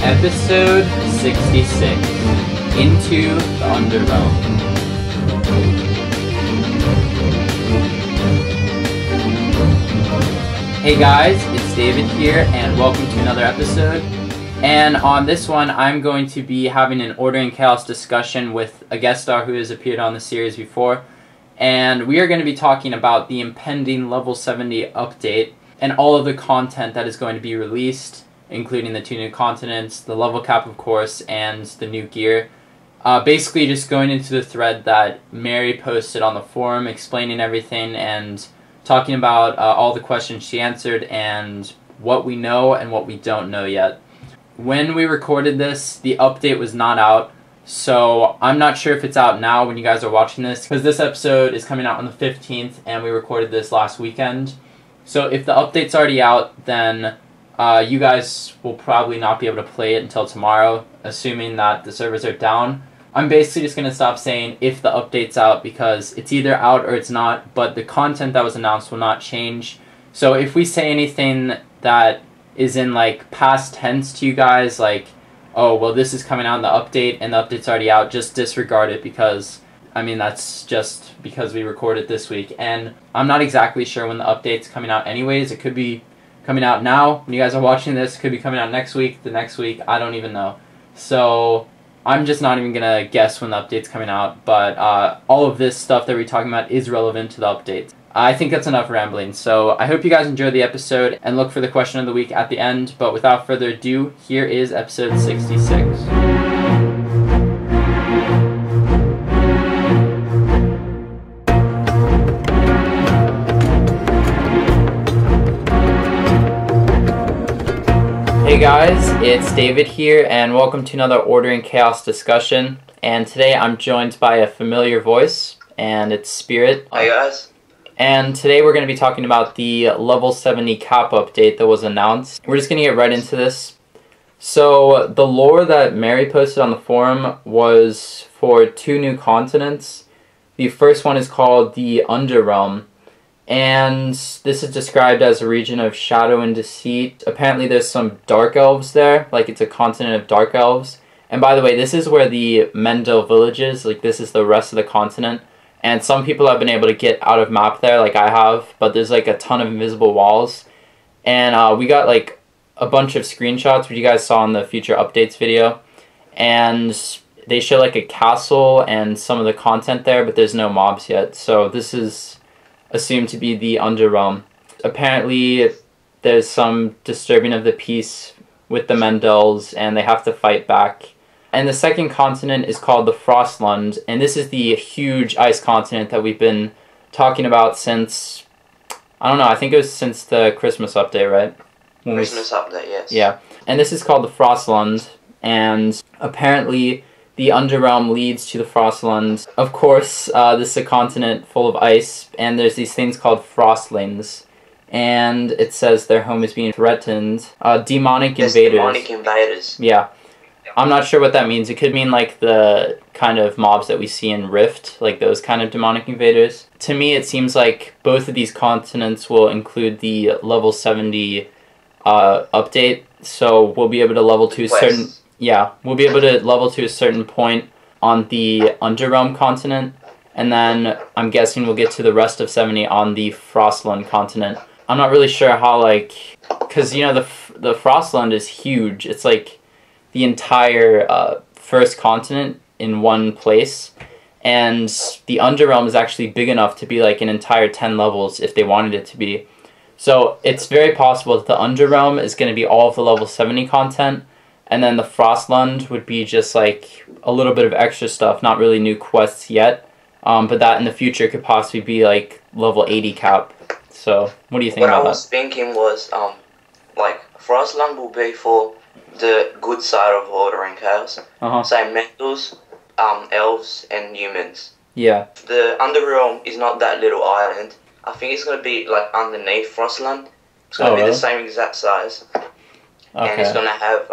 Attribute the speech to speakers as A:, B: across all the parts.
A: Episode 66, Into the Underrealm. Hey guys, it's David here, and welcome to another episode. And on this one, I'm going to be having an Order and Chaos discussion with a guest star who has appeared on the series before. And we are going to be talking about the impending Level 70 update and all of the content that is going to be released, including the 2 new continents, the level cap of course, and the new gear. Basically just going into the thread that Mary posted on the forum, explaining everything and talking about all the questions she answered and what we know and what we don't know yet. When we recorded this, the update was not out, so I'm not sure if it's out now when you guys are watching this, because this episode is coming out on the 15th and we recorded this last weekend. So if the update's already out, then you guys will probably not be able to play it until tomorrow, assuming that the servers are down. I'm basically just going to stop saying if the update's out because it's either out or it's not, but the content that was announced will not change. So if we say anything that is in like past tense to you guys, like, oh, well this is coming out in the update and the update's already out, just disregard it because, I mean, that's just because we recorded this week. And I'm not exactly sure when the update's coming out anyways. It could be coming out now when you guys are watching this, could be coming out next week, the next week, I don't even know. So I'm just not even gonna guess when the update's coming out, but all of this stuff that we're talking about is relevant to the update. I think that's enough rambling, so I hope you guys enjoy the episode and look for the question of the week at the end, but without further ado, here is episode 66. Hey guys, it's David here, and welcome to another Order and Chaos discussion. And today I'm joined by a familiar voice, and it's Spirit.
B: Hi guys.
A: And today we're going to be talking about the Level 70 cap update that was announced. We're just going to get right into this. So the lore that Mary posted on the forum was for 2 new continents. The first one is called the Underrealm. And this is described as a region of shadow and deceit. Apparently there's some dark elves there, like it's a continent of dark elves. And by the way, this is where the Mendel village is, like this is the rest of the continent. And some people have been able to get out of map there, like I have, but there's like a ton of invisible walls. And we got like a bunch of screenshots, which you guys saw in the future updates video. And they show like a castle and some of the content there, but there's no mobs yet. So this is assumed to be the Underrealm. Apparently there's some disturbing of the peace with the Mendels and they have to fight back. And the second continent is called the Frostland, and this is the huge ice continent that we've been talking about since, I don't know, I think it was since the Christmas update, right?
B: Christmas update, yes.
A: Yeah, and this is called the Frostland, and apparently the Underrealm leads to the Frostland. Of course, this is a continent full of ice, and there's these things called Frostlings. And it says their home is being threatened. Demonic invaders.
B: Demonic invaders.
A: Yeah. I'm not sure what that means. It could mean like the kind of mobs that we see in Rift, like those kind of demonic invaders. To me, it seems like both of these continents will include the level 70 update, so we'll be able to level to a certain... Yeah, we'll be able to level to a certain point on the Underrealm continent, and then I'm guessing we'll get to the rest of 70 on the Frostland continent. I'm not really sure how, like, because, you know, the Frostland is huge. It's like the entire first continent in one place, and the Underrealm is actually big enough to be like an entire 10 levels if they wanted it to be. So it's very possible that the Underrealm is going to be all of the level 70 content, and then the Frostland would be just like a little bit of extra stuff, not really new quests yet, but that in the future could possibly be like level 80 cap. So what do you think about that?
B: What I was thinking was, like, Frostland will be for the good side of Order and Chaos. Say Mentals, elves, and humans.
A: Yeah.
B: The Underrealm is not that little island. I think it's going to be like underneath Frostland. It's going to be the same exact size. Okay. And it's going to have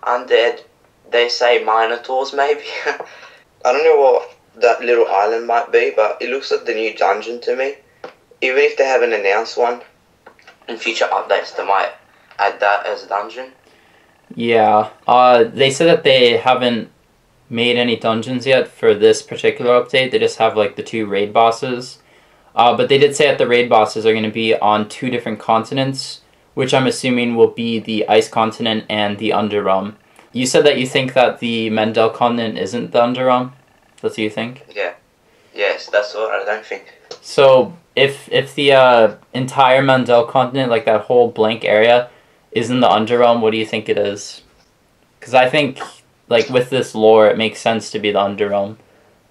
B: undead, they say minotaurs maybe. I don't know what that little island might be, but it looks like the new dungeon to me. Even if they haven't announced one, in future updates they might add that as a dungeon.
A: Yeah. They said that they haven't made any dungeons yet for this particular update. They just have like the 2 raid bosses. But they did say that the raid bosses are going to be on 2 different continents, which I'm assuming will be the Ice Continent and the Underrealm. You said that you think that the Mendel continent isn't the Underrealm? That's what you think?
B: Yeah. Yes, that's what I don't think.
A: So, if the entire Mendel continent, like that whole blank area, is in the Underrealm, what do you think it is? Because I think, like, with this lore, it makes sense to be the Underrealm.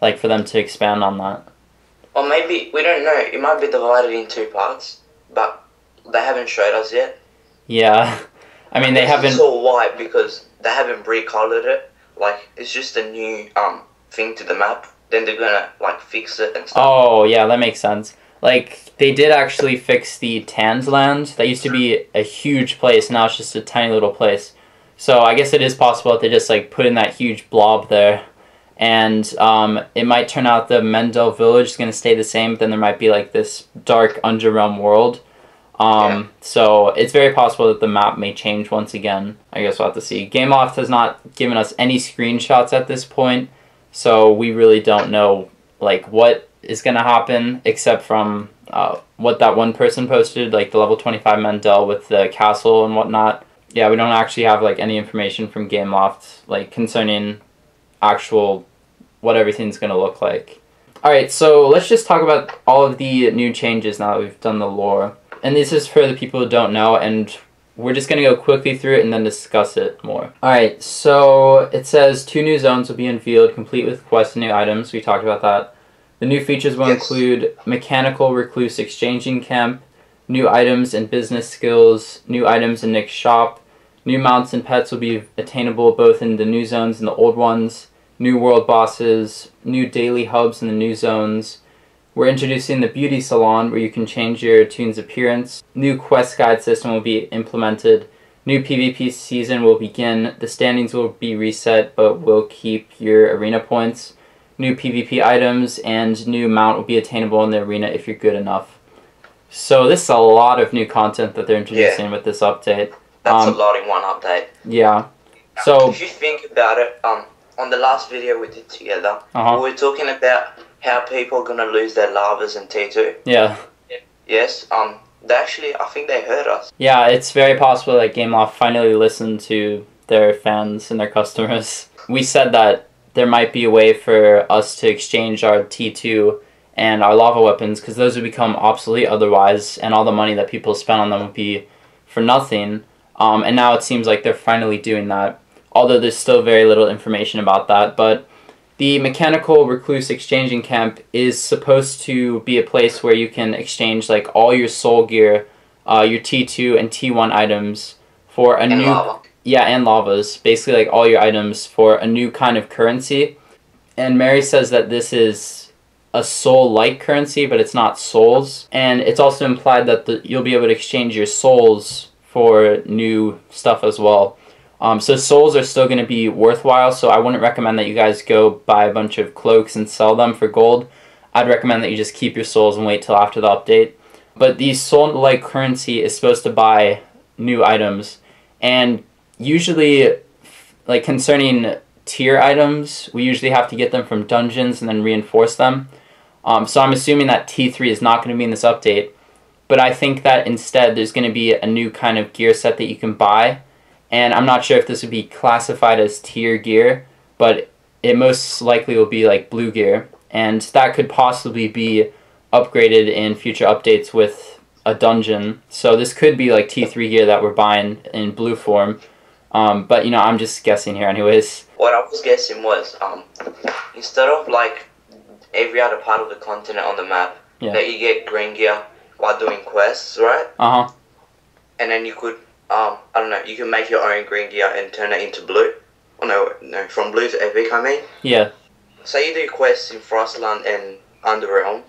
A: Like, for them to expand on that.
B: Or maybe, we don't know, it might be divided in 2 parts, but they haven't showed us yet.
A: Yeah. I mean, they haven't...
B: It's all white because they haven't recolored it. Like, it's just a new thing to the map. Then they're gonna, like, fix it and stuff.
A: Oh, yeah, that makes sense. Like, they did actually fix the Tans land. That used to be a huge place, now it's just a tiny little place. So I guess it is possible that they just, like, put in that huge blob there. And it might turn out the Mendel village is going to stay the same, but then there might be, like, this dark Underrealm world. Yeah. So it's very possible that the map may change once again. I guess we'll have to see. Gameloft has not given us any screenshots at this point, so we really don't know, like, what is going to happen, except from what that one person posted, like the level 25 Mendel with the castle and whatnot. Yeah, we don't actually have, like, any information from Gameloft, like, concerning actual what everything's going to look like. Alright, so let's just talk about all of the new changes now that we've done the lore. And this is for the people who don't know, and we're just going to go quickly through it and then discuss it more. Alright, so it says 2 new zones will be unveiled, complete with quests and new items. We talked about that. The new features will include Mechanical Recluse Exchanging Camp, new items and business skills, new items in Nick's shop, new mounts and pets will be attainable both in the new zones and the old ones, new world bosses, new daily hubs in the new zones. We're introducing the beauty salon where you can change your toon's appearance. New quest guide system will be implemented. New PvP season will begin. The standings will be reset, but will keep your arena points. New PvP items and new mount will be attainable in the arena if you're good enough. So this is a lot of new content that they're introducing with this update.
B: That's a lot in one update.
A: Yeah. So
B: if you think about it, on the last video we did together, we were talking about how people are gonna lose their lavas in T2.
A: Yeah.
B: Yes. They actually, I think they heard us.
A: Yeah, it's very possible that Gameloft finally listened to their fans and their customers. We said that there might be a way for us to exchange our T2 and our lava weapons, because those would become obsolete otherwise, and all the money that people spend on them would be for nothing. And now it seems like they're finally doing that, although there's still very little information about that. But the Mechanical Recluse Exchanging Camp is supposed to be a place where you can exchange, like, all your soul gear, your T2 and T1 items for a new...
B: lava.
A: Yeah, and lavas. Basically, like, all your items for a new kind of currency. And Mary says that this is a soul-like currency, but it's not souls. And it's also implied that you'll be able to exchange your souls for new stuff as well. So souls are still going to be worthwhile, so I wouldn't recommend that you guys go buy a bunch of cloaks and sell them for gold. I'd recommend that you just keep your souls and wait till after the update. But the soul-like currency is supposed to buy new items, and usually, like, concerning tier items, we usually have to get them from dungeons and then reinforce them. So I'm assuming that T3 is not going to be in this update, but I think that instead there's going to be a new kind of gear set that you can buy. And I'm not sure if this would be classified as tier gear, but it most likely will be like blue gear. And that could possibly be upgraded in future updates with a dungeon. So this could be like T3 gear that we're buying in blue form. But, you know, I'm just guessing here anyways.
B: What I was guessing was, instead of, like, every other part of the continent on the map, that you get green gear while doing quests, right? And then you could... I don't know, you can make your own green gear and turn it into blue. Oh no, from blue to epic, I mean.
A: Yeah.
B: Say you do quests in Frostland and Underrealm,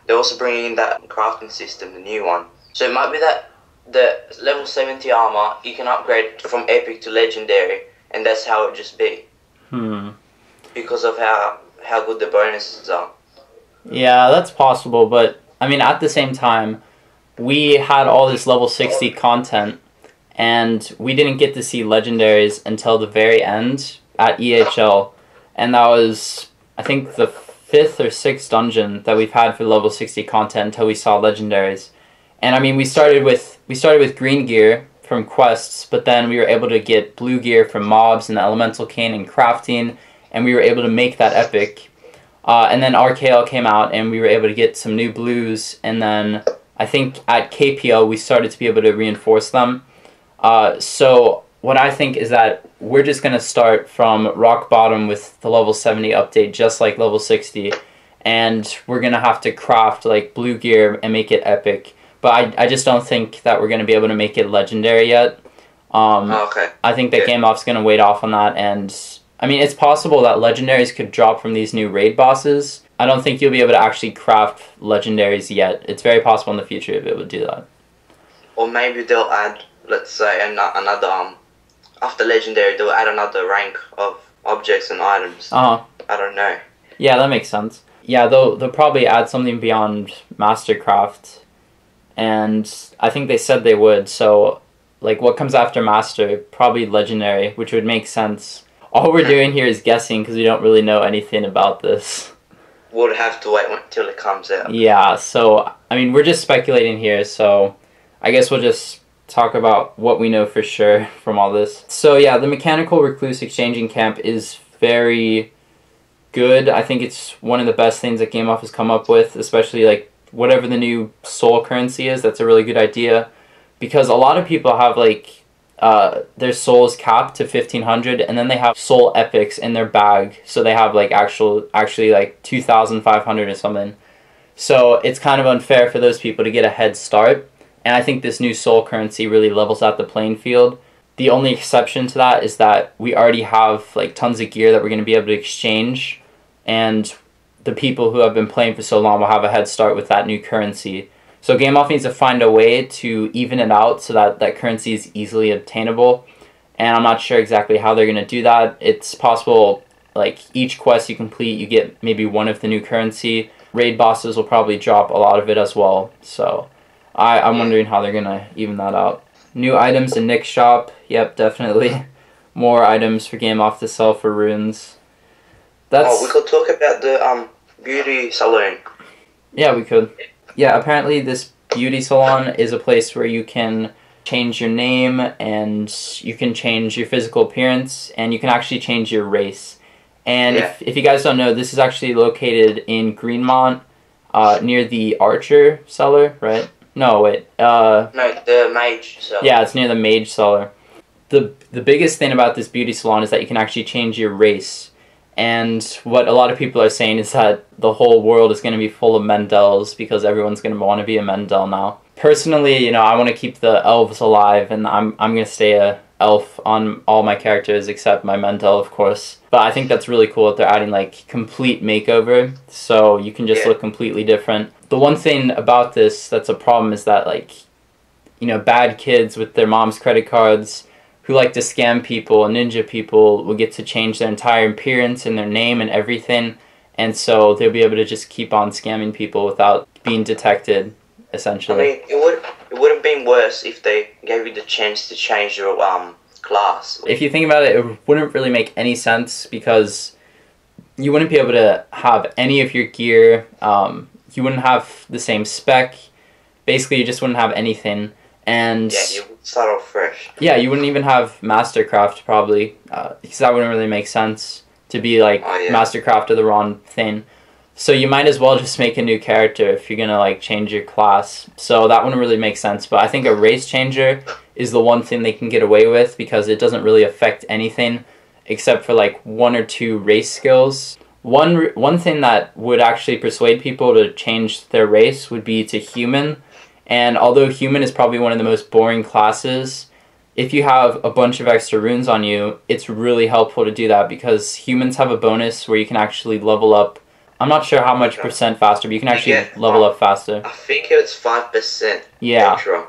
B: they're also bringing in that crafting system, the new one. So it might be that the level 70 armor, you can upgrade from epic to legendary, and that's how it would just be. Because of how good the bonuses are.
A: Yeah, that's possible, but, I mean, at the same time, we had all this level 60 content, and we didn't get to see legendaries until the very end at EHL, and that was, I think, the 5th or 6th dungeon that we've had for level 60 content until we saw legendaries. And I mean, we started with green gear from quests, but then we were able to get blue gear from mobs and the elemental cane and crafting, and we were able to make that epic. And then RKL came out, and we were able to get some new blues, and then I think at KPL we started to be able to reinforce them. So what I think is that we're just going to start from rock bottom with the level 70 update, just like level 60, and we're going to have to craft like blue gear and make it epic. But I just don't think that we're going to be able to make it legendary yet.
B: Okay.
A: I think that Game Off's going to wait off on that, and I mean, it's possible that legendaries could drop from these new raid bosses. I don't think you'll be able to actually craft legendaries yet. It's very possible in the future if it would do that.
B: Or maybe they'll add, let's say, another, after legendary, they'll add another rank of objects and items. I don't know.
A: Yeah, that makes sense. Yeah, they'll probably add something beyond Mastercraft, and I think they said they would, so like what comes after Master? Probably Legendary, which would make sense. All we're doing here is guessing because we don't really know anything about this.
B: We'll have to wait until it comes out.
A: Yeah, so I mean, we're just speculating here, so I guess we'll just talk about what we know for sure from all this. So yeah, the Mechanical Recluse Exchanging Camp is very good. I think it's one of the best things that Game Off has come up with, especially like whatever the new soul currency is. That's a really good idea, because a lot of people have like their souls capped to 1500, and then they have soul epics in their bag, so they have like actually like 2500 or something. So it's kind of unfair for those people to get a head start, and I think this new soul currency really levels out the playing field. The only exception to that is that we already have like tons of gear that we're going to be able to exchange, and the people who have been playing for so long will have a head start with that new currency. So Game Off needs to find a way to even it out so that that currency is easily obtainable, and I'm not sure exactly how they're going to do that. It's possible like each quest you complete you get maybe one of the new currency. Raid bosses will probably drop a lot of it as well, so I'm wondering how they're going to even that out. New items in Nick's shop. Yep, definitely. More items for Game Off to sell for runes.
B: We could talk about the beauty salon.
A: Yeah, we could. Yeah, apparently this beauty salon is a place where you can change your name, and you can change your physical appearance, and you can actually change your race. And if you guys don't know, this is actually located in Greenmont, near the Archer cellar, right? No, wait.
B: No, the Mage cellar.
A: Yeah, it's near the Mage cellar. The biggest thing about this beauty salon is that you can actually change your race. And what a lot of people are saying is that the whole world is going to be full of Mendels, because everyone's going to want to be a Mendel now. Personally, you know, I want to keep the elves alive, and I'm going to stay a elf on all my characters except my Mendel, of course. But I think that's really cool that they're adding like complete makeover, so you can just look completely different. The one thing about this that's a problem is that, like, you know, bad kids with their mom's credit cards who like to scam people, ninja people, will get to change their entire appearance and their name and everything, and so they'll be able to just keep on scamming people without being detected, essentially.
B: I mean, it would have been worse if they gave you the chance to change your class.
A: If you think about it, it wouldn't really make any sense, because you wouldn't be able to have any of your gear, you wouldn't have the same spec, basically you just wouldn't have anything. And
B: yeah, you would start off fresh.
A: Yeah, you wouldn't even have Mastercraft probably, because that wouldn't really make sense to be like Mastercraft or the wrong thing. So you might as well just make a new character if you're gonna like change your class. So that wouldn't really make sense. But I think a race changer is the one thing they can get away with, because it doesn't really affect anything except for like 1 or 2 race skills. One thing that would actually persuade people to change their race would be to human. And although human is probably one of the most boring classes, if you have a bunch of extra runes on you, it's really helpful to do that, because humans have a bonus where you can actually level up. I'm not sure how much percent faster, but you can actually level up faster.
B: I think it's 5% extra.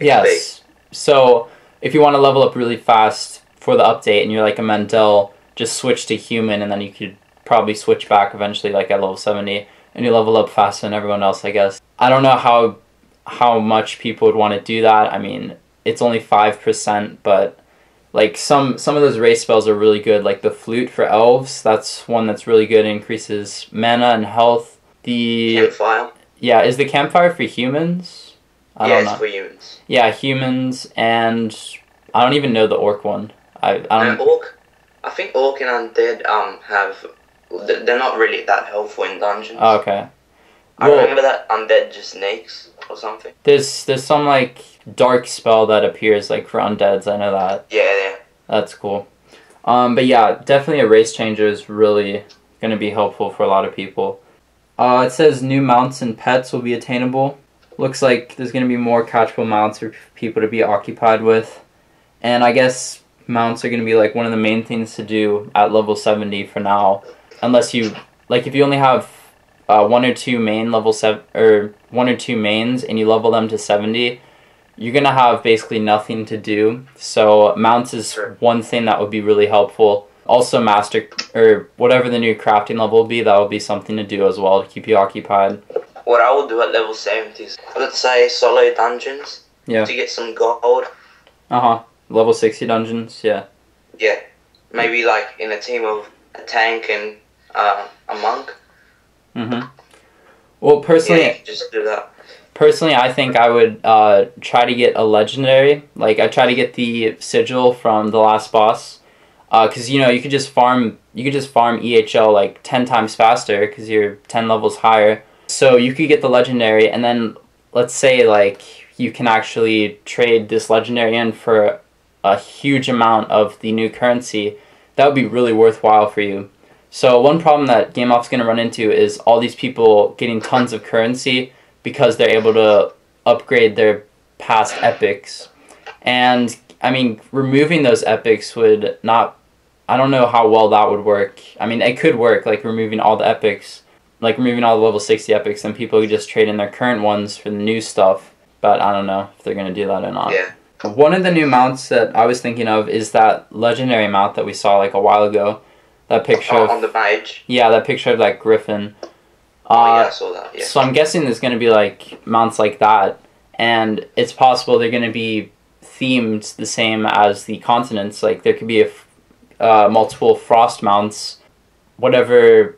A: Yes. So if you want to level up really fast for the update and you're like a Mendel, just switch to human, and then you could probably switch back eventually like at level 70, and you level up faster than everyone else, I guess. I don't know how much people would want to do that. I mean, it's only 5%, but like some of those race spells are really good. Like the Flute for elves, that's one that's really good. It increases mana and health. The
B: Campfire.
A: Yeah, is the Campfire for humans? I don't know.
B: It's for humans.
A: Yeah, humans, and I don't even know the Orc one. I don't.
B: Orc. I think Orc and Undead have. They're not really that helpful in dungeons.
A: Oh, okay.
B: I remember that Undead just sneaks or something.
A: There's some like dark spell that appears like for undeads. I know that.
B: Yeah.
A: That's cool. But yeah, definitely a race changer is really gonna be helpful for a lot of people. It says new mounts and pets will be attainable. Looks like there's gonna be more catchable mounts for people to be occupied with, and I guess mounts are gonna be like one of the main things to do at level 70 for now, unless you like if you only have one or two main level 7 or one or two mains and you level them to 70, you're gonna have basically nothing to do. So mounts is one thing that would be really helpful. Also master or whatever the new crafting level will be, that will be something to do as well to keep you occupied.
B: What I will do at level 70 is, let's say, solo dungeons to get some gold.
A: Level 60 dungeons, yeah.
B: Yeah, maybe like in a team of a tank and a monk.
A: Well, personally,
B: yeah, you can just do that.
A: Personally, I think I would try to get a legendary. Like I try to get the sigil from the last boss, because you know you could just farm EHL like 10 times faster because you're 10 levels higher. So you could get the legendary, and then let's say like you can actually trade this legendary in for a huge amount of the new currency. That would be really worthwhile for you. So one problem that GameOff's going to run into is all these people getting tons of currency because they're able to upgrade their past epics. And, I mean, removing those epics would not... I don't know how well that would work. I mean, it could work, like removing all the epics, like removing all the level 60 epics, and people could just trade in their current ones for the new stuff. But I don't know if they're going to do that or not.
B: Yeah.
A: One of the new mounts that I was thinking of is that legendary mount that we saw like a while ago. That picture
B: on the mage.
A: Yeah, that picture of that griffin.
B: Yeah, I saw that. Yeah.
A: So I'm guessing there's going to be like mounts like that, and it's possible they're going to be themed the same as the continents. Like there could be multiple frost mounts, whatever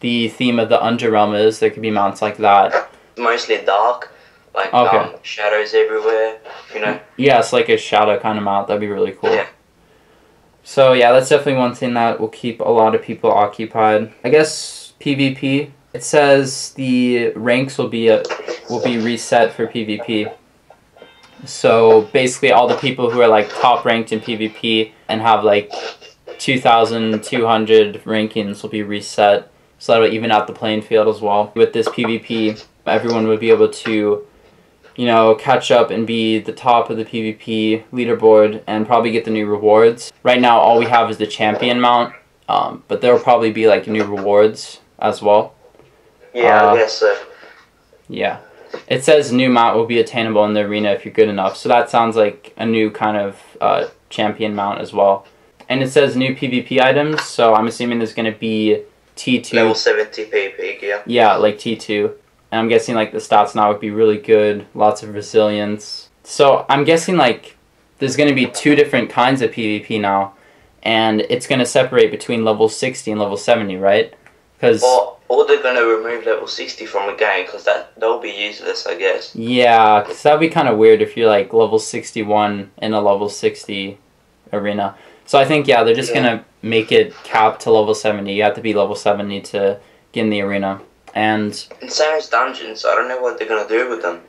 A: the theme of the Underrealm is. There could be mounts like that.
B: Mostly dark, like shadows everywhere. You know.
A: Yeah, it's like a shadow kind of mount. That'd be really cool.
B: Yeah.
A: So yeah, that's definitely one thing that will keep a lot of people occupied. I guess PvP. It says the ranks will be reset for PvP. So basically, all the people who are like top ranked in PvP and have like 2,200 rankings will be reset. So that'll even out the playing field as well. With this PvP, everyone would be able to, you know, catch up and be the top of the PvP leaderboard and probably get the new rewards. Right now, all we have is the champion mount, but there will probably be like new rewards as well.
B: Yeah, I guess so.
A: Yeah. It says new mount will be attainable in the arena if you're good enough. So that sounds like a new kind of champion mount as well. And it says new PvP items, so I'm assuming there's going to be T2.
B: Level 70 PvP gear.
A: Yeah, like T2. And I'm guessing like the stats now would be really good, lots of resilience. So I'm guessing like there's going to be two different kinds of PvP now, and it's going to separate between level 60 and level 70, right? Because
B: or they're going to remove level 60 from the game, because that'll be useless, I guess.
A: Yeah, because that would be kind of weird if you're like level 61 in a level 60 arena. So I think, yeah, they're just going to make it capped to level 70. You have to be level 70 to get in the arena. And
B: same as dungeons, I don't know what they're going to do with them.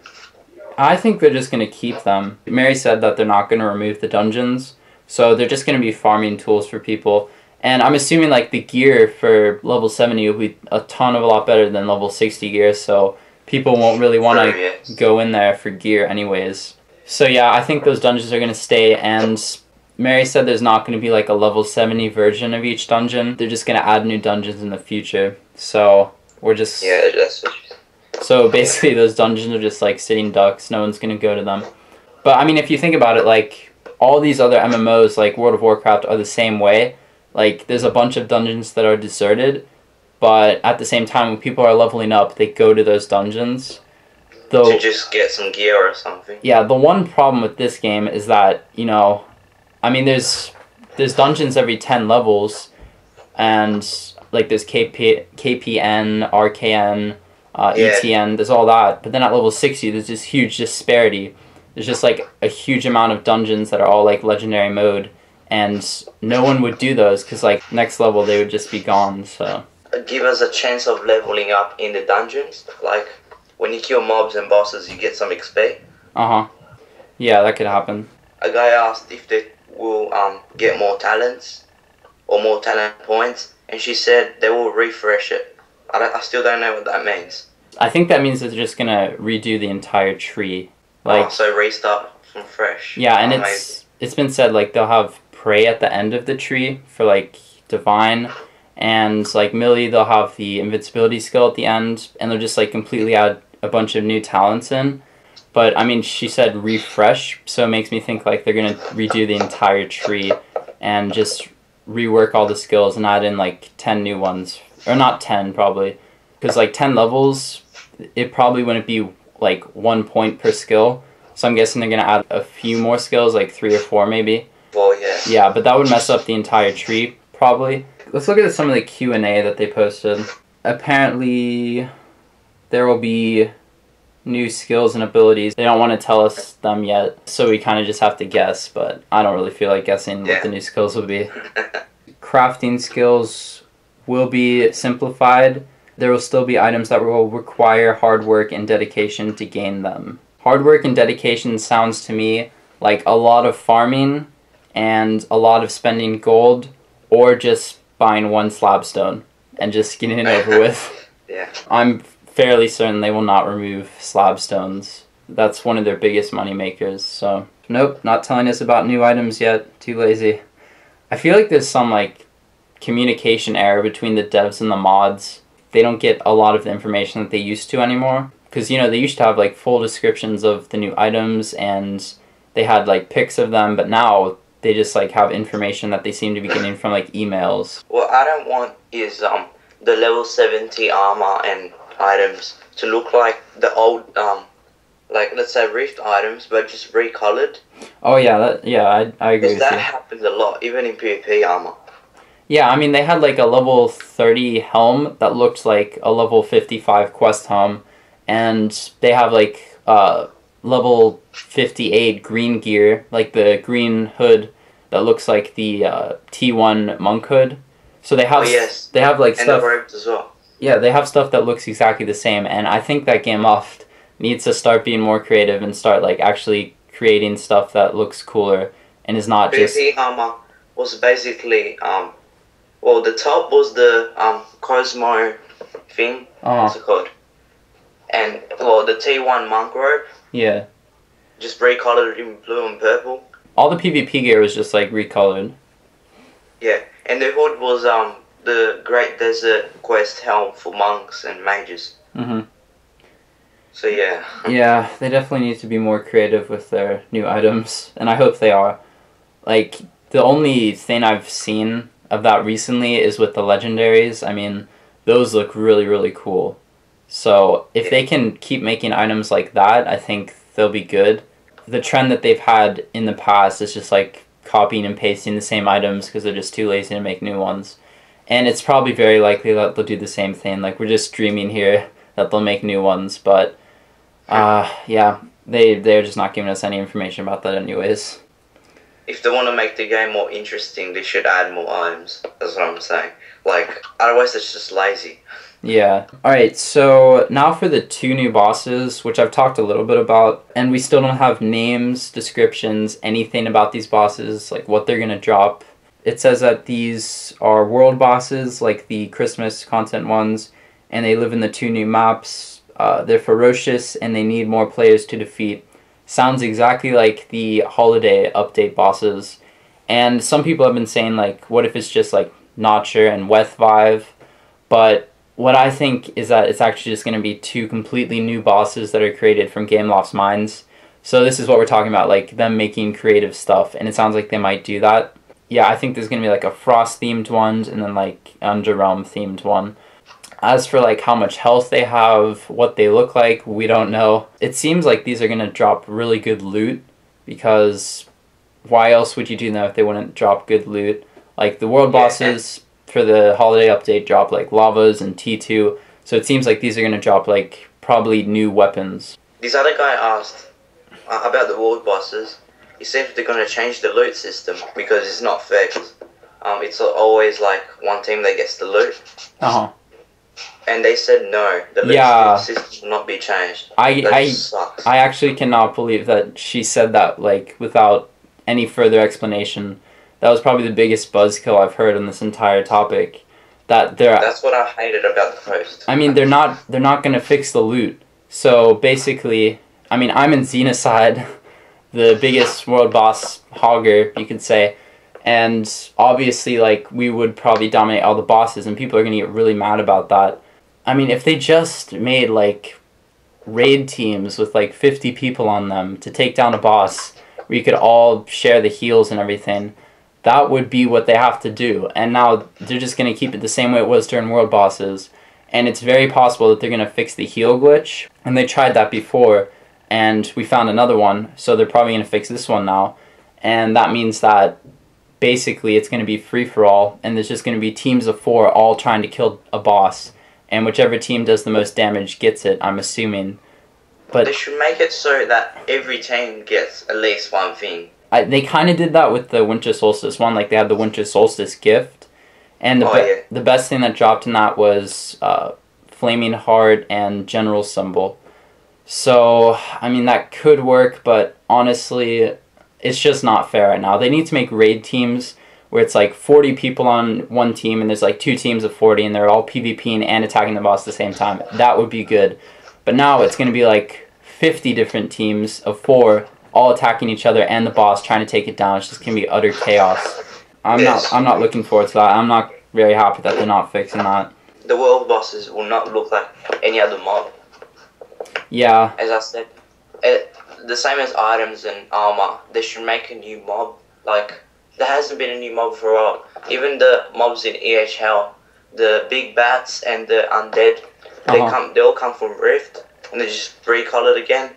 A: I think they're just going to keep them. Mary said that they're not going to remove the dungeons, so they're just going to be farming tools for people. And I'm assuming like the gear for level 70 will be a lot better than level 60 gear, so people won't really want to go in there for gear anyways. So yeah, I think those dungeons are going to stay, and Mary said there's not going to be like a level 70 version of each dungeon. They're just going to add new dungeons in the future. So we're just...
B: Yeah, that's...
A: So basically those dungeons are just like sitting ducks. No one's going to go to them. But I mean, if you think about it, like all these other MMOs like World of Warcraft are the same way. Like there's a bunch of dungeons that are deserted, but at the same time when people are leveling up, they go to those dungeons.
B: to just get some gear or something.
A: Yeah, the one problem with this game is that, you know, I mean, there's dungeons every 10 levels, and like there's KPN, RKN, ETN, there's all that. But then at level 60, there's this huge disparity. There's just like a huge amount of dungeons that are all like legendary mode, and no one would do those because like next level they would just be gone. So
B: give us a chance of leveling up in the dungeons, like when you kill mobs and bosses, you get some XP.
A: Yeah, that could happen.
B: A guy asked if they will get more talents or more talent points, and she said they will refresh it. I still don't know what that means.
A: I think that means that they're just gonna redo the entire tree. Like,
B: so restart from fresh.
A: Yeah, and it's been said like they'll have prey at the end of the tree for like divine, and like melee they'll have the invincibility skill at the end, and they'll just like completely add a bunch of new talents in. But I mean, she said refresh, so it makes me think like they're gonna redo the entire tree and just rework all the skills and add in like 10 new ones, or not 10 probably, because like 10 levels, it probably wouldn't be like 1 point per skill. So I'm guessing they're gonna add a few more skills, like 3 or 4 maybe.
B: Well, yeah.
A: Yeah, but that would mess up the entire tree probably. Let's look at some of the Q&A that they posted. Apparently, there will be new skills and abilities. They don't want to tell us them yet, so we kind of just have to guess, but I don't really feel like guessing what the new skills will be. Crafting skills will be simplified. There will still be items that will require hard work and dedication to gain them. Hard work and dedication sounds to me like a lot of farming and a lot of spending gold, or just buying 1 slabstone and just getting it over with.
B: Yeah.
A: I'm fairly certain they will not remove slabstones. That's one of their biggest money makers. So nope, not telling us about new items yet. Too lazy. I feel like there's some like communication error between the devs and the mods. They don't get a lot of the information that they used to anymore, because you know they used to have like full descriptions of the new items and they had like pics of them, but now they just like have information that they seem to be getting from like emails.
B: What I don't want is the level 70 armor and items to look like the old like let's say rift items, but just recolored.
A: Oh yeah, I agree with you.
B: That happens a lot, even in PvP armor.
A: Yeah, I mean they had like a level 30 helm that looked like a level 55 quest helm, and they have like level 58 green gear, like the green hood that looks like the T1 monk hood. So they have they have like stuff,
B: and the robes as well.
A: Yeah, they have stuff that looks exactly the same, and I think that Game Loft needs to start being more creative and start like actually creating stuff that looks cooler and is not just.
B: PvP armor was basically well, the top was the Cosmo thing. What's it called? And well, the T1 monk robe.
A: Yeah.
B: Just recolored in blue and purple.
A: All the PvP gear was just like recolored.
B: Yeah, and the hood was the Great Desert Quest helm for monks and mages. So yeah.
A: Yeah, they definitely need to be more creative with their new items, and I hope they are. Like, the only thing I've seen of that recently is with the legendaries. I mean, those look really, really cool. So if they can keep making items like that, I think they'll be good. The trend that they've had in the past is just like copying and pasting the same items because they're just too lazy to make new ones. And it's probably very likely that they'll do the same thing. Like, we're just dreaming here that they'll make new ones, but yeah, they're just not giving us any information about that anyways.
B: If they want to make the game more interesting, they should add more items. That's what I'm saying. Like, otherwise it's just lazy.
A: Yeah. Alright, so now for the 2 new bosses, which I've talked a little bit about, and we still don't have names, descriptions, anything about these bosses, like what they're gonna drop. It says that these are world bosses, like the Christmas content ones, and they live in the 2 new maps. They're ferocious, and they need more players to defeat. Sounds exactly like the holiday update bosses. And some people have been saying, like, what if it's just like Notcher and Wethvive? But what I think is that it's actually just going to be 2 completely new bosses that are created from Gameloft's minds. So this is what we're talking about, like them making creative stuff, and it sounds like they might do that. Yeah, I think there's going to be like a Frost themed one and then like Underrealm themed one. As for like how much health they have, what they look like, we don't know. It seems like these are going to drop really good loot, because why else would you do that if they wouldn't drop good loot? Like the world bosses for the holiday update drop like lavas and T2, so it seems like these are going to drop like probably new weapons.
B: This other guy asked about the world bosses. He said they're going to change the loot system because it's not fair. It's always like one team that gets the loot. And they said no, the loot system will not be changed.
A: I actually cannot believe that she said that like without any further explanation. That was probably the biggest buzzkill I've heard on this entire topic.
B: That's what I hated about the post.
A: I mean, they're not going to fix the loot. So basically, I mean, I'm in Xenocide, the biggest world boss hogger, you could say. And obviously, like, we would probably dominate all the bosses, and people are going to get really mad about that. I mean, if they just made, like, raid teams with, like, 50 people on them to take down a boss, where you could all share the heals and everything, that would be what they have to do. And now they're just going to keep it the same way it was during world bosses. And it's very possible that they're going to fix the heal glitch. And they tried that before, and we found another one, so they're probably going to fix this one now. And that means that basically it's going to be free-for-all, and there's just going to be teams of 4 all trying to kill a boss. And whichever team does the most damage gets it, I'm assuming. But
B: they should make it so that every team gets at least one thing.
A: They kind of did that with the Winter Solstice one, like they had the Winter Solstice gift. And the best thing that dropped in that was Flaming Heart and General Symbol. So, I mean, that could work, but honestly, it's just not fair right now. They need to make raid teams where it's like 40 people on one team, and there's like 2 teams of 40, and they're all PvPing and attacking the boss at the same time. That would be good. But now it's going to be like 50 different teams of 4 all attacking each other and the boss, trying to take it down. It's just going to be utter chaos. I'm not looking forward to that. I'm not very happy that they're not fixing that.
B: The world bosses will not look like any other mob.
A: Yeah.
B: As I said, the same as items and armor, they should make a new mob. Like, there hasn't been a new mob for a while. Even the mobs in EHL, the big bats and the undead, they all come from Rift, and they're just recolored again.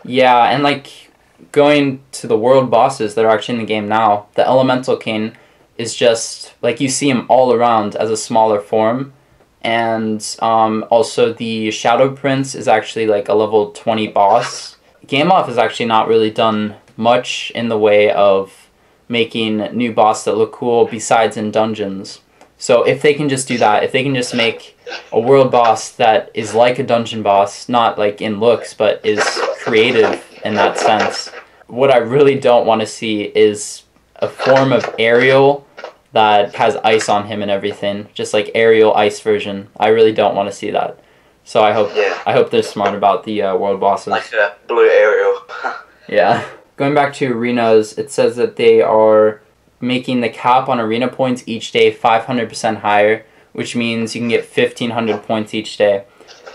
B: Yeah,
A: and like, going to the world bosses that are actually in the game now, the Elemental King is just, like, you see him all around as a smaller form. And also the Shadow Prince is actually like a level 20 boss. Gameoff has actually not really done much in the way of making new bosses that look cool besides in dungeons. So if they can just do that, if they can just make a world boss that is like a dungeon boss, not like in looks, but is creative in that sense. What I really don't want to see is a form of Ariel that has ice on him and everything, just like Ariel ice version. I really don't want to see that. So I hope they're smart about the world bosses.
B: Like a blue Ariel.
A: Yeah. Going back to arenas, it says that they are making the cap on arena points each day 500% higher, which means you can get 1,500 points each day.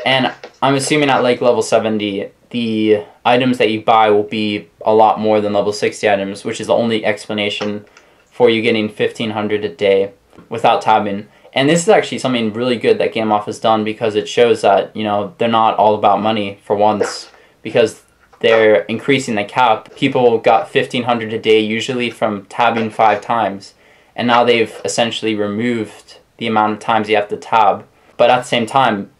A: And I'm assuming at like level 70, the items that you buy will be a lot more than level 60 items, which is the only explanation for you getting 1,500 a day without tabbing. And this is actually something really good that Gameoff has done, because it shows that, you know, they're not all about money for once, because they're increasing the cap. People got 1,500 a day usually from tabbing 5 times, and now they've essentially removed the amount of times you have to tab. But at the same time,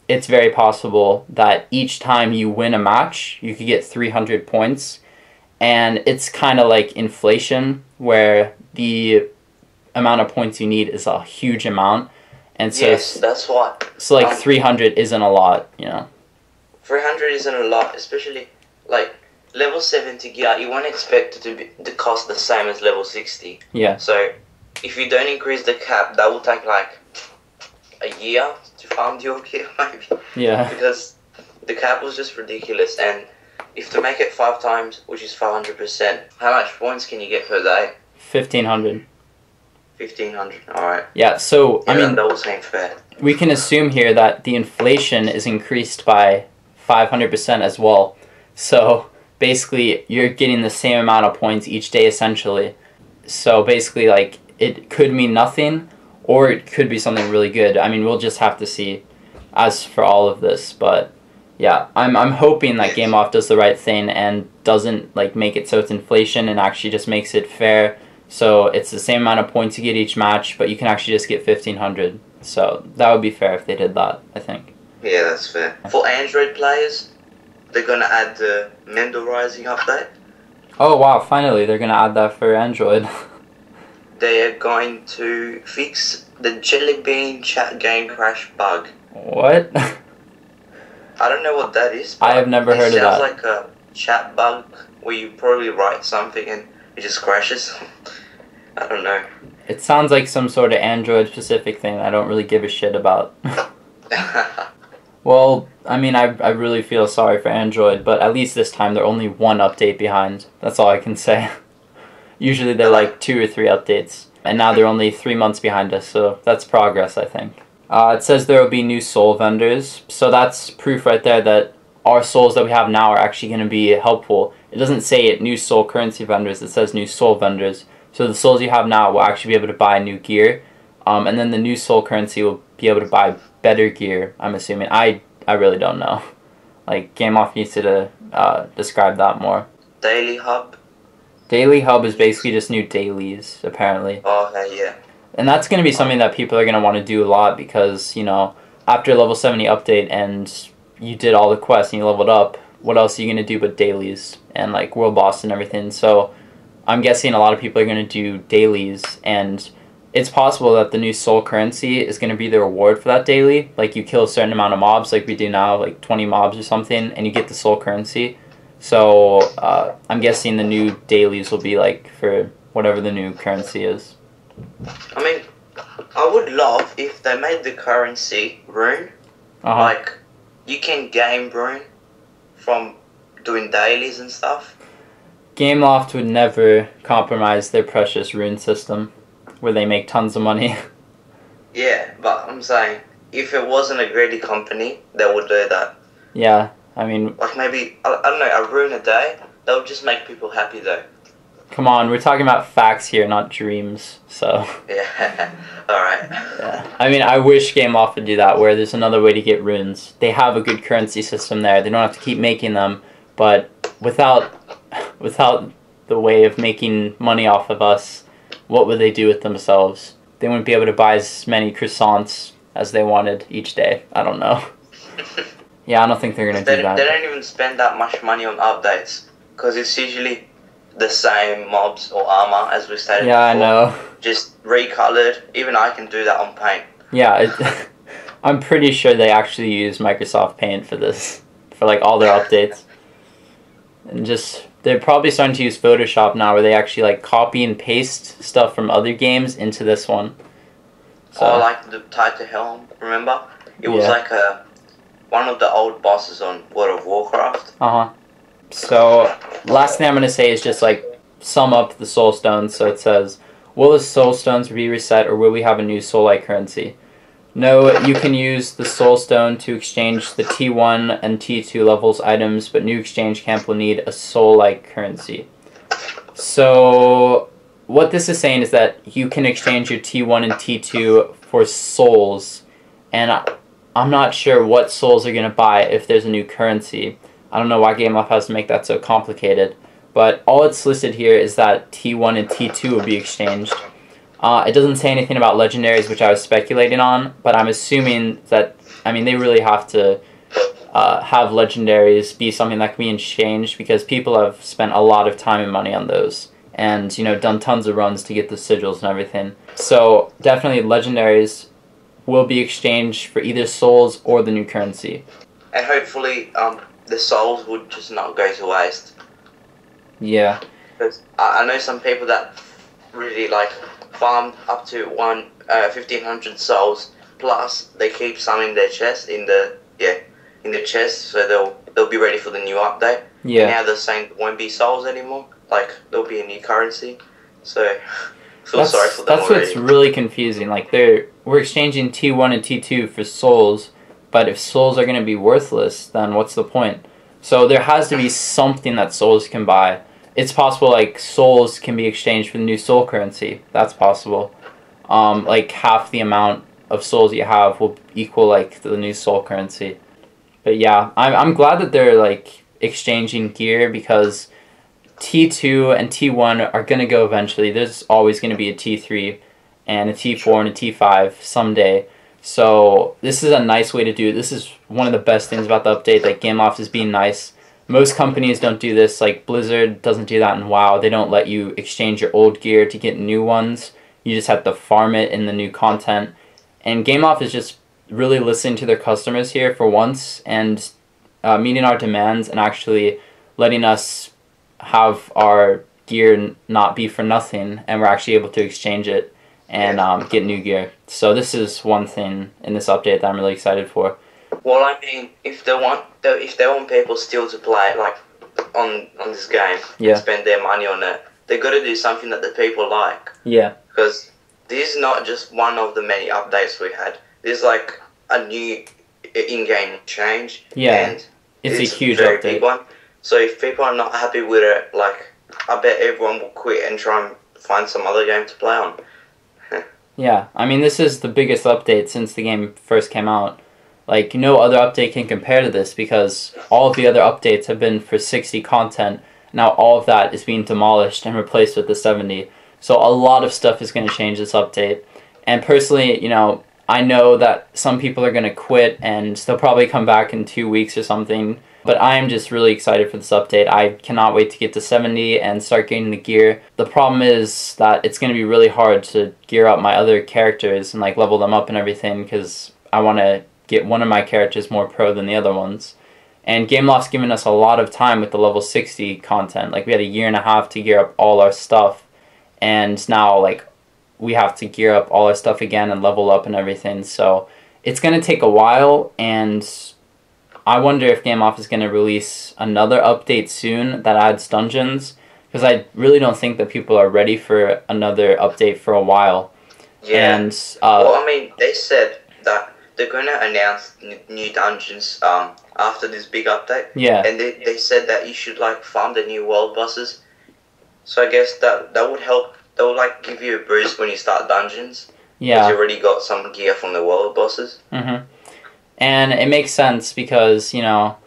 A: it's very possible that each time you win a match, you could get 300 points. And it's kind of like inflation, where the amount of points you need is a huge amount. And so
B: yes, that's what.
A: So like 300 isn't a lot, you know.
B: 300 isn't a lot, especially like level 70 gear. You won't expect it to cost the same as level 60.
A: Yeah.
B: So if you don't increase the cap, that will take like a year to farm your gear, maybe.
A: Yeah.
B: Because the cap was just ridiculous, and if to make it 5 times, which is 500%, how much points can you get per day?
A: 1,500.
B: 1,500, alright.
A: Yeah, so,
B: yeah,
A: I mean,
B: that was ain't fair.
A: We can assume here that the inflation is increased by 500% as well. So, basically, you're getting the same amount of points each day, essentially. So, basically, like, it could mean nothing, or it could be something really good. I mean, we'll just have to see. as for all of this. But yeah, I'm hoping that Game Off does the right thing and doesn't like make it so it's inflation and actually just makes it fair. So it's the same amount of points you get each match, but you can actually just get 1,500. So that would be fair if they did that, I think.
B: Yeah, that's fair. For Android players, they're gonna add the Mendel Rising update.
A: Oh wow, finally they're gonna add that for Android.
B: They are going to fix the Jelly Bean chat game crash bug.
A: What?
B: I don't know what that is.
A: I have never heard of that.
B: It sounds like a chat bug where you probably write something and it just crashes. I don't know.
A: It sounds like some sort of Android specific thing I don't really give a shit about. Well, I mean, I really feel sorry for Android, but at least this time they're only one update behind. That's all I can say. Usually they're like 2 or 3 updates, and now they're only 3 months behind us, so that's progress, I think. It says there will be new soul vendors, so that's proof right there that our souls that we have now are actually going to be helpful. It doesn't say it new soul currency vendors, it says new soul vendors. So the souls you have now will actually be able to buy new gear, and then the new soul currency will be able to buy better gear, I'm assuming. I really don't know. Like, Game Off needs to describe that more.
B: Daily Hub?
A: Daily Hub is basically just new dailies, apparently.
B: Oh, okay, yeah.
A: And that's going to be something that people are going to want to do a lot because, you know, after level 70 update and you did all the quests and you leveled up, what else are you going to do but dailies and, like, world boss and everything? So I'm guessing a lot of people are going to do dailies, and it's possible that the new soul currency is going to be the reward for that daily. Like, you kill a certain amount of mobs like we do now, like 20 mobs or something, and you get the soul currency. So I'm guessing the new dailies will be like for whatever the new currency is.
B: I mean, I would love if they made the currency rune. Like, you can game rune from doing dailies and stuff.
A: Gameloft would never compromise their precious rune system, where they make tons of money.
B: Yeah, but I'm saying, if it wasn't a greedy company, they would do that.
A: Yeah, I mean...
B: Like maybe, I don't know, a rune a day, that would just make people happy though.
A: Come on, we're talking about facts here, not dreams, so...
B: Yeah, alright.
A: Yeah. I mean, I wish Gameloft would do that, where there's another way to get runes. They have a good currency system there, they don't have to keep making them, but without the way of making money off of us, what would they do with themselves? They wouldn't be able to buy as many croissants as they wanted each day. I don't know. Yeah, I don't think they're going to do that.
B: They don't even spend that much money on updates, because it's usually the same mobs or armor as we stated before.
A: I know.
B: Just recolored. Even I can do that on Paint.
A: Yeah, I'm pretty sure they actually use Microsoft Paint for this, for like all their updates. And just... They're probably starting to use Photoshop now, where they actually like copy and paste stuff from other games into this one. So.
B: Oh, like the Tied to Helm, remember? It was like one of the old bosses on World of Warcraft.
A: So, last thing I'm going to say is just like sum up the soul stones. So it says, will the soul stones be reset, or will we have a new soul-like currency? No, you can use the soul stone to exchange the T1 and T2 levels items, but new exchange camp will need a soul-like currency. So what this is saying is that you can exchange your T1 and T2 for souls, and I'm not sure what souls are going to buy if there's a new currency. I don't know why Gameloft has to make that so complicated, but all it's listed here is that T1 and T2 will be exchanged. It doesn't say anything about legendaries, which I was speculating on, but I'm assuming that, I mean, they really have to have legendaries be something that can be exchanged, because people have spent a lot of time and money on those, and, you know, done tons of runs to get the sigils and everything. So, definitely legendaries will be exchanged for either souls or the new currency.
B: And hopefully, the souls would just not go to waste.
A: Yeah.
B: Because I know some people that really, like, farmed up to 1,500 souls, plus they keep some in their chest, in the chest, so they'll be ready for the new update.
A: Yeah.
B: And now they're saying there won't be souls anymore, like there'll be a new currency. So I feel sorry for them. That's
A: already. What's really confusing. Like we're exchanging T1 and T2 for souls, but if souls are going to be worthless, then what's the point? So there has to be something that souls can buy. It's possible, like, souls can be exchanged for the new soul currency. That's possible. Like, half the amount of souls you have will equal like the new soul currency. But yeah, I'm glad that they're like exchanging gear, because T2 and T1 are going to go eventually. There's always going to be a T3 and a T4 and a T5 someday. So this is a nice way to do it. This is one of the best things about the update, that Gameloft is being nice. Most companies don't do this. Like Blizzard doesn't do that in WoW. They don't let you exchange your old gear to get new ones. You just have to farm it in the new content. And Gameloft is just really listening to their customers here for once, and meeting our demands and actually letting us have our gear not be for nothing, and we're actually able to exchange it and get new gear. So this is one thing in this update that I'm really excited for.
B: Well, I mean, if they want people still to play like on this game and spend their money on it, they got to do something that the people like.
A: Yeah.
B: Because this is not just one of the many updates we had. There's like a new in-game change.
A: Yeah. And it's a huge update. Big one. So if people are not happy with it, like, I bet everyone will quit and try and find some other game to play on. Yeah, I mean, this is the biggest update since the game first came out. Like, no other update can compare to this, because all of the other updates have been for 60 content. Now all of that is being demolished and replaced with the 70. So a lot of stuff is going to change this update. And personally, you know, I know that some people are going to quit and they'll probably come back in 2 weeks or something. But I am just really excited for this update. I cannot wait to get to 70 and start getting the gear. The problem is that it's going to be really hard to gear up my other characters and like level them up and everything, because I want to get one of my characters more pro than the other ones. And Gameloft's given us a lot of time with the level 60 content. Like, we had a year and a half to gear up all our stuff. And now, like, we have to gear up all our stuff again and level up and everything. So it's going to take a while, and I wonder if Gameloft is going to release another update soon that adds dungeons, because I really don't think that people are ready for another update for a while.
B: Yeah. And well, I mean, they said that they're going to announce new dungeons after this big update.
A: Yeah.
B: And they said that you should like farm the new world bosses. So I guess that would help. That would like give you a boost when you start dungeons.
A: Yeah.
B: Because you already got some gear from the world bosses.
A: Mm-hmm. And it makes sense because, you know,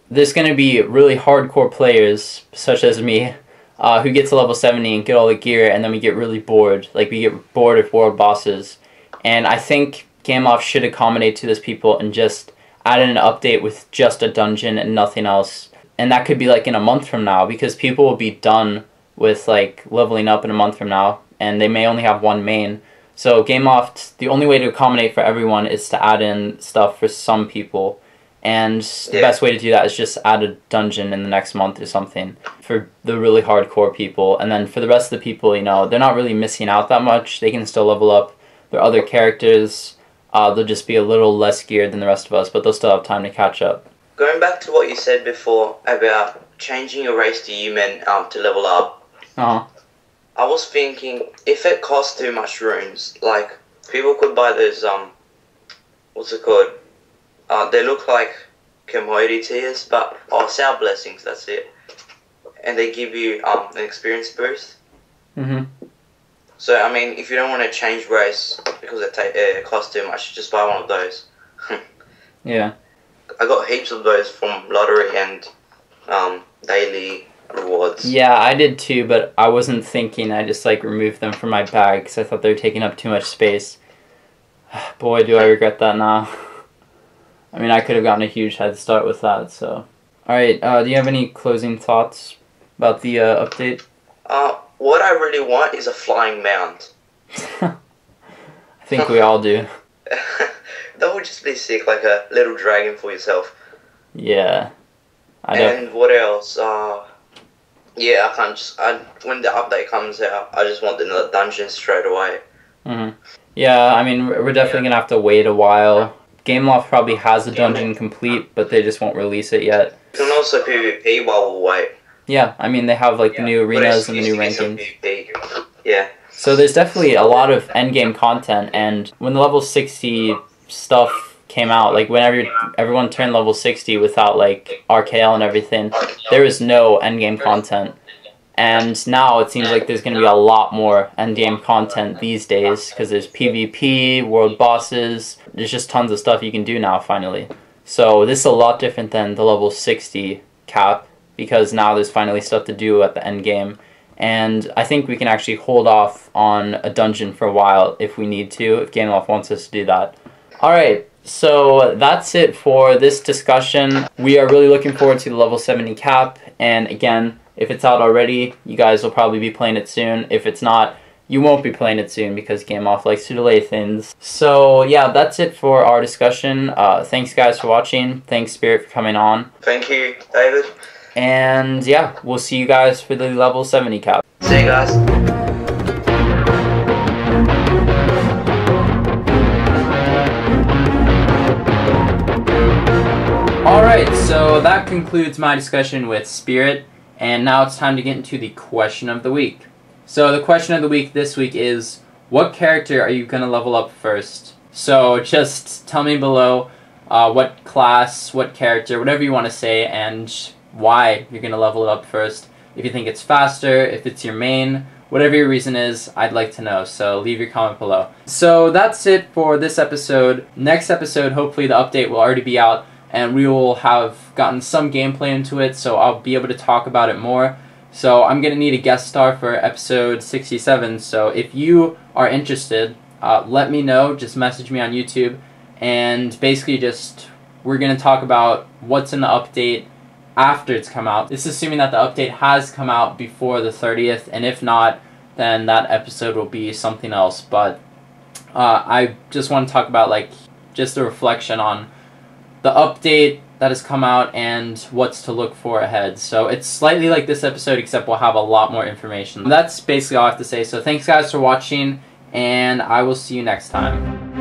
A: there's going to be really hardcore players, such as me, who get to level 70 and get all the gear, and then we get really bored. Like, we get bored of world bosses. And I think Gameloft should accommodate to those people and just add in an update with just a dungeon and nothing else. And that could be, like, in a month from now, because people will be done with, like, leveling up in a month from now, and they may only have one main. So Gameloft, the only way to accommodate for everyone is to add in stuff for some people. And the best way to do that is just add a dungeon in the next month or something for the really hardcore people. And then for the rest of the people, you know, they're not really missing out that much. They can still level up their other characters. They'll just be a little less geared than the rest of us, but they'll still have time to catch up.
B: Going back to what you said before about changing your race to human to level up. I was thinking, if it costs too much runes, like, people could buy those, what's it called? They look like commodity tiers, but, sour blessings, that's it. And they give you, an experience boost.
A: Mm-hmm.
B: So, I mean, if you don't want to change race because it costs too much, just buy one of those.
A: Yeah.
B: I got heaps of those from lottery and, daily rewards.
A: Yeah, I did too, but I wasn't thinking. I just like removed them from my bag because I thought they were taking up too much space. Boy, do I regret that now. I mean, I could have gotten a huge head start with that, so. Alright, do you have any closing thoughts about the update?
B: What I really want is a flying mount.
A: I think we all do.
B: That would just be sick, like a little dragon for yourself.
A: Yeah.
B: And what else? Yeah, when the update comes out, I just want the dungeon straight away.
A: Mm-hmm. Yeah, I mean, we're definitely going to have to wait a while. Gameloft probably has the dungeon complete, but they just won't release it yet.
B: You can also PvP while we wait.
A: Yeah, I mean, they have, like, the new arenas and the new rankings.
B: Yeah.
A: So there's definitely a lot of endgame content, and when the level 60 stuff came out, like, when everyone turned level 60 without, like, RKL and everything, there was no endgame content. And now it seems like there's going to be a lot more endgame content these days because there's PvP, world bosses, there's just tons of stuff you can do now finally. So this is a lot different than the level 60 cap because now there's finally stuff to do at the end game. And I think we can actually hold off on a dungeon for a while if we need to, if Ganaloff wants us to do that. Alright, so that's it for this discussion. We are really looking forward to the level 70 cap, and again, if it's out already, you guys will probably be playing it soon. If it's not, you won't be playing it soon because Ganaloff likes to delay things. So yeah, that's it for our discussion. Thanks guys for watching. Thanks Spirit for coming on.
B: Thank you, David.
A: And yeah, we'll see you guys for the level 70 cap.
B: See you guys.
A: Alright, so that concludes my discussion with Spirit, and now it's time to get into the question of the week. So the question of the week this week is, what character are you going to level up first? So just tell me below what class, what character, whatever you want to say, and why you're going to level it up first. If you think it's faster, if it's your main, whatever your reason is, I'd like to know, so leave your comment below. So that's it for this episode. Next episode, hopefully the update will already be out, and we will have gotten some gameplay into it, so I'll be able to talk about it more. So I'm going to need a guest star for episode 67, so if you are interested, let me know, just message me on YouTube, and basically we're going to talk about what's in the update after it's come out. This is assuming that the update has come out before the 30th, and if not, then that episode will be something else. But I just want to talk about just a reflection on the update that has come out and what's to look for ahead. So it's slightly like this episode, except we'll have a lot more information. That's basically all I have to say. So thanks guys for watching, and I will see you next time.